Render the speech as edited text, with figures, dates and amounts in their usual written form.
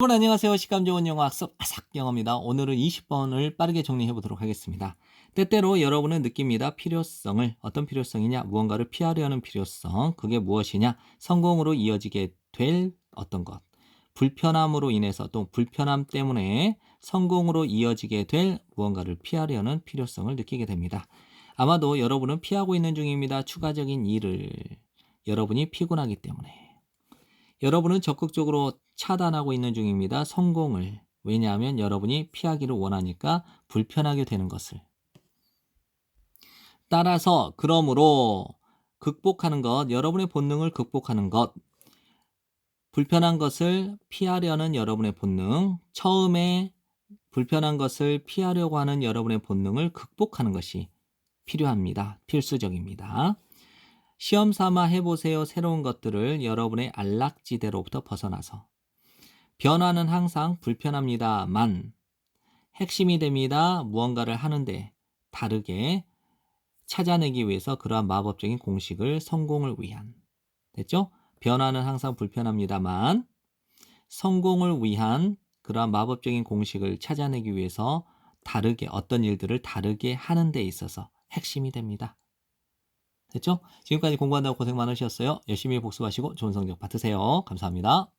여러분 안녕하세요. 식감 좋은 영어 학습 아삭영어입니다. 오늘은 20번을 빠르게 정리해 보도록 하겠습니다. 때때로 여러분은 느낍니다. 필요성을. 어떤 필요성이냐? 무언가를 피하려는 필요성. 그게 무엇이냐? 성공으로 이어지게 될 어떤 것. 불편함으로 인해서 또 불편함 때문에 성공으로 이어지게 될 무언가를 피하려는 필요성을 느끼게 됩니다. 아마도 여러분은 피하고 있는 중입니다. 추가적인 일을. 여러분이 피곤하기 때문에. 여러분은 적극적으로 차단하고 있는 중입니다. 성공을. 왜냐하면 여러분이 피하기를 원하니까 불편하게 되는 것을. 따라서 그러므로 극복하는 것, 여러분의 본능을 극복하는 것, 불편한 것을 피하려는 여러분의 본능, 처음에 불편한 것을 피하려고 하는 여러분의 본능을 극복하는 것이 필요합니다. 필수적입니다. 시험 삼아 해보세요. 새로운 것들을 여러분의 안락지대로부터 벗어나서. 변화는 항상 불편합니다만 핵심이 됩니다. 무언가를 하는데 다르게 찾아내기 위해서 그러한 마법적인 공식을 성공을 위한. 됐죠? 변화는 항상 불편합니다만 성공을 위한 그러한 마법적인 공식을 찾아내기 위해서 다르게 어떤 일들을 다르게 하는 데 있어서 핵심이 됩니다. 됐죠? 지금까지 공부한다고 고생 많으셨어요. 열심히 복습하시고 좋은 성적 받으세요. 감사합니다.